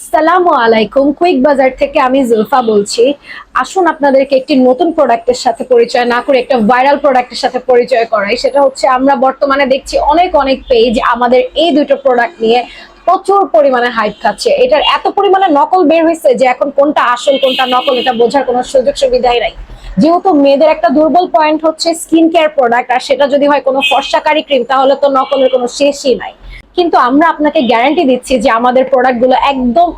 আসসালামু আলাইকুম। কুইক বাজার থেকে আমি জুলফা বলছি। আসুন আপনাদেরকে একটি নতুন প্রোডাক্টের সাথে পরিচয় না করে একটা ভাইরাল প্রোডাক্টের সাথে পরিচয় করাই। সেটা হচ্ছে আমরা বর্তমানে দেখছি অনেক অনেক পেজ আমাদের এই দুটো প্রোডাক্ট নিয়ে প্রচুর পরিমাণে হাইপ খাচ্ছে। এটার এত পরিমাণে নকল বের হয়েছে যে এখন কোনটা আসল কোনটা নকল এটা বোঝার কোনো সুযোগ সুবিধাই নাই। যেহেতু মেয়েদের একটা দুর্বল পয়েন্ট হচ্ছে স্কিন কেয়ার প্রোডাক্ট, আর সেটা যদি হয় কোনো ফর্সাকারী ক্রিম তাহলে তো নকলের কোনো শেষই নাই। কিন্তু আমরা আপনাকে গ্যারান্টি দিচ্ছি যে আমাদের প্রোডাক্টগুলো একদম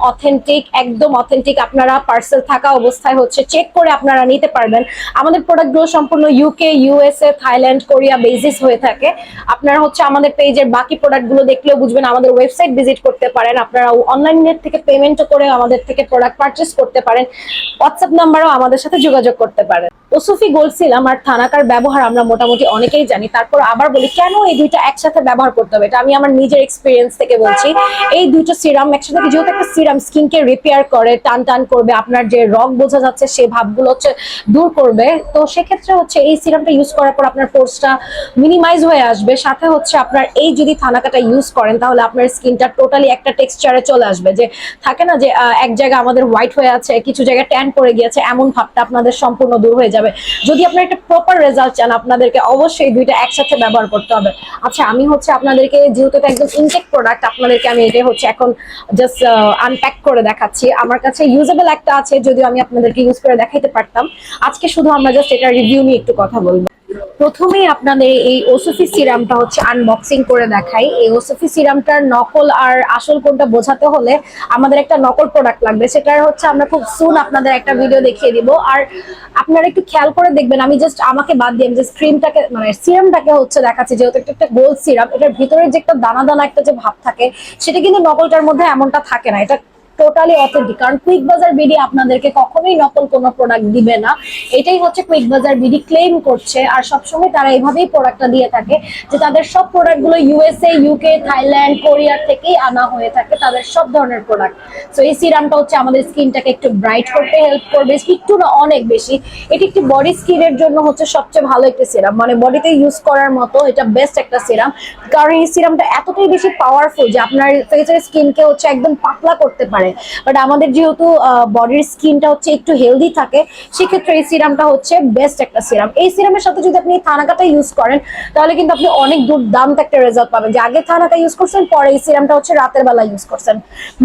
অথেন্টিক আপনারা পার্সেল থাকা অবস্থায় হচ্ছে চেক করে আপনারা নিতে পারবেন। আমাদের প্রোডাক্টগুলো সম্পূর্ণ UK, USA, Thailand, Korea basis হয়ে থাকে। আপনারা হচ্ছে আমাদের পেজের বাকি প্রোডাক্টগুলো দেখলেও বুঝবেন। আমাদের ওয়েবসাইট ভিজিট করতে পারেন, আপনারা অনলাইন নেট থেকে পেমেন্টও করে আমাদের থেকে প্রোডাক্ট পারচেস করতে পারেন। হোয়াটসঅ্যাপ নাম্বারও আমাদের সাথে যোগাযোগ করতে পারেন। ওসুফি গোল্ড সিরাম আর থানাকার ব্যবহার আমরা মোটামুটি অনেকেই জানি, তারপর আবার বলি কেন এই দুইটা একসাথে ব্যবহার করতে হবে। এটা আমি আমার নিজের এক্সপিরিয়েন্স থেকে বলছি। এই দুটো সিরাম একসাথে, যেহেতু একটা সিরাম স্কিনকে রিপেয়ার করে, টান টান করবে, আপনার যে রগ বোঝা যাচ্ছে সেই ভাবগুলো হচ্ছে দূর করবে। তো সেক্ষেত্রে হচ্ছে এই সিরামটা ইউজ করার পর আপনার পোর্সটা মিনিমাইজ হয়ে আসবে। সাথে হচ্ছে আপনার এই যদি থানাকাটা ইউজ করেন তাহলে আপনার স্কিনটা টোটালি একটা টেক্সচারে চলে আসবে। যে থাকে না যে এক জায়গায় আমাদের হোয়াইট হয়ে আছে, কিছু জায়গায় ট্যান পড়ে গিয়েছে, এমন ভাবটা আপনাদের সম্পূর্ণ দূর হয়ে যাবে। যদি আপনার একটা প্রপার রেজাল্ট চান আপনাদেরকে অবশ্যই দুইটা একসাথে ব্যবহার করতে হবে। আচ্ছা, আমি হচ্ছে আপনাদেরকে, যেহেতু এটা একদম ইনটেক প্রোডাক্ট, আপনাদেরকে আমি এটা হচ্ছে এখন জাস্ট আনপ্যাক করে দেখাচ্ছি। আমার কাছে ইউজেবল একটা আছে, যদিও আমি আপনাদেরকে ইউজ করে দেখাইতে পারতাম। আজকে শুধু আমরা জাস্ট এটা রিভিউ নিয়ে একটু কথা বলবো। প্রথমেই আপনাদের এই ওসুফি সিরামটা হচ্ছে আনবক্সিং করে দেখাই। এই ওসুফি সিরামটার নকল আর আসল কোনটা বোঝাতে হলে আমাদের একটা নকল প্রোডাক্ট লাগবে। সেটার হচ্ছে আমরা খুব সুন আপনাদের একটা ভিডিও দেখিয়ে দিব। আর আপনারা একটু খেয়াল করে দেখবেন, আমি জাস্ট আমাকে বাদ দিয়ে আমি জাস্ট ক্রিমটাকে মানে সিরামটাকে হচ্ছে দেখাচ্ছি। যেহেতু একটা গোল্ড সিরাম, এটার ভিতরে যে একটা দানা দানা একটা যে ভাব থাকে সেটা কিন্তু নকলটার মধ্যে এমনটা থাকে না। এটা টোটালি অথেন্টিক। কারণ কুইক বাজার বিডি আপনাদেরকে কখনোই নকল কোনো প্রোডাক্ট দিবে না। এটাই হচ্ছে কুইক বাজার বিডি ক্লেম করছে, আর সবসময় তারা এইভাবেই প্রোডাক্টটা দিয়ে থাকে যে তাদের সব প্রোডাক্টগুলো ইউএসএ, ইউকে, থাইল্যান্ড, কোরিয়ার থেকেই আনা হয়ে থাকে, তাদের সব ধরনের প্রোডাক্ট। সো এই সিরামটা হচ্ছে আমাদের স্কিনটাকে একটু ব্রাইট করতে হেল্প করবে, একটু না অনেক বেশি। এটি একটি বডি স্কিনের জন্য হচ্ছে সবচেয়ে ভালো একটা সিরাম, মানে বডিতে ইউজ করার মতো এটা বেস্ট একটা সিরাম। কারণ এই সিরামটা এতটাই বেশি পাওয়ারফুল যে আপনার ফেসের স্কিনকে হচ্ছে একদম পাতলা করতে পারে। বাট আমাদের যেহেতু বডির স্কিনটা হচ্ছে একটু হেলদি থাকে, সেক্ষেত্রে এই সিরামটা হচ্ছে বেস্ট একটা সিরাম। এই সিরামের সাথে যদি আপনি থানাকাটা ইউজ করেন তাহলে কিন্তু আপনি অনেক দুর্দান্ত একটা রেজাল্ট পাবেন। যে আগে থানাকা ইউজ করছেন, পরে এই সিরামটা হচ্ছে রাতের বেলা ইউজ করছেন।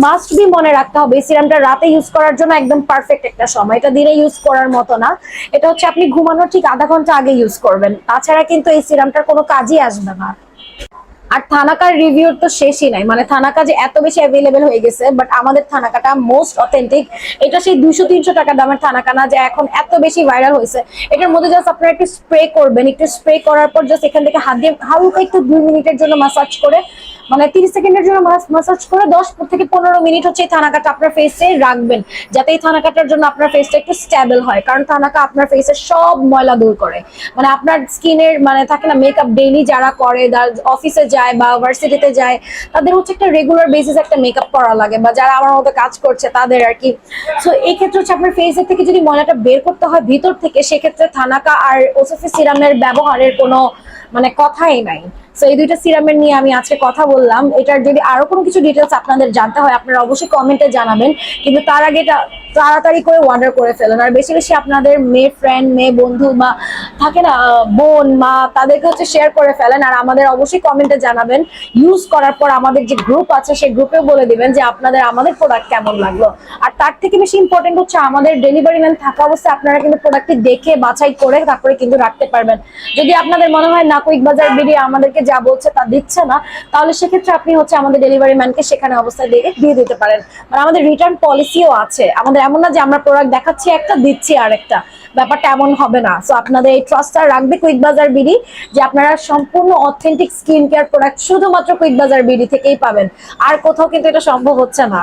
মাস্ট বি মনে রাখতে হবে এই সিরামটা রাতে ইউজ করার জন্য একদম পারফেক্ট একটা সময়। এটা দিনে ইউজ করার মতো না। এটা হচ্ছে আপনি ঘুমানোর ঠিক আধা ঘন্টা আগে ইউজ করবেন, তাছাড়া কিন্তু এই সিরামটার কোনো কাজই আসবে না। আর থানাকার রিভিউর তো শেষই নাই, মানে থানাকা যে এত বেশি অ্যাভেলেবেল হয়ে গেছে, বাট আমাদের থানাকাটা মোস্ট অথেন্টিক। এটা সেই 200-300 টাকা দামের থানাকা না যে এখন এত বেশি ভাইরাল হয়েছে। এটার মধ্যে জাস্ট আপনারা একটু স্প্রে করবেন, একটু স্প্রে করার পর জাস্ট এখান থেকে হাত দিয়ে হালকা একটু 2 মিনিটের জন্য মাসাজ করে, মানে 30 সেকেন্ডের জন্য মাসাজ করে 10 থেকে 15 মিনিট হচ্ছে এই থানাকাটা আপনার ফেসে রাখবেন, যাতে এই থানাকাটার জন্য আপনার ফেসটা একটু স্টেবল হয়। কারণ থানাকা আপনার ফেসের সব ময়লা দূর করে। মানে আপনার স্কিনের মানে থাকে না, মেকআপ ডেইলি যারা করে, অফিসে যায় বা ভার্সিটিতে যায়, তাদের হচ্ছে একটা রেগুলার বেসিস একটা মেকআপ করা লাগে, বা যারা আমার মতো কাজ করছে তাদের আর কি। সো এই ক্ষেত্রে হচ্ছে আপনার ফেসের থেকে যদি ময়লাটা বের করতে হয় ভিতর থেকে, সেক্ষেত্রে থানাকা আর ওসুফি সিরামের ব্যবহারের কোনো মানে কথাই নাই। সো এই দুইটা সিরামের নিয়ে আমি আজকে কথা বললাম। এটার যদি আরো কোনো কিছু ডিটেলস আপনাদের জানতে হয় আপনারা অবশ্যই কমেন্টে জানাবেন, কিন্তু তার আগে এটা তাড়াতাড়ি করে অর্ডার করে ফেলুন। আর বেশি বেশি আপনাদের মেয়ে ফ্রেন্ড, মেয়ে বন্ধু বা থাকে না বোন, মা, তাদেরকে হচ্ছে শেয়ার করে ফেলেন। আর আমাদের অবশ্যই কমেন্টে জানাবেন। ইউজ করার পর আমাদের যে গ্রুপ আছে সেই গ্রুপেও বলে দিবেন যে আপনাদের আমাদের প্রোডাক্ট কেমন লাগলো। আর তার থেকে বেশি ইম্পর্টেন্ট হচ্ছে আমাদের ডেলিভারি ম্যান থাকা অবস্থায় আপনারা কিন্তু প্রোডাক্টটি দেখে বাছাই করে তারপরে কিন্তু রাখতে পারবেন। যদি আপনাদের মনে হয় না কুইক বাজার বিডি আমাদেরকে যা বলছে তা দিচ্ছে না, তাহলে সেক্ষেত্রে আপনি হচ্ছে আমাদের ডেলিভারি ম্যানকে সেখানে অবস্থায় দিয়ে দিতে পারেন। মানে আমাদের রিটার্ন পলিসিও আছে। আমাদের এমন না যে আমরা প্রোডাক্ট দেখাচ্ছি একটা দিচ্ছি আরেকটা, ব্যাপারটা এমন হবে না। সো আপনাদের এই ট্রাস্টটা রাখবে কুইক বাজার বিডি, যে আপনারা সম্পূর্ণ অথেন্টিক স্কিন কেয়ার প্রোডাক্ট শুধুমাত্র কুইক বাজার বিডি থেকেই পাবেন। আর কোথাও কিন্তু এটা সম্ভব হচ্ছে না।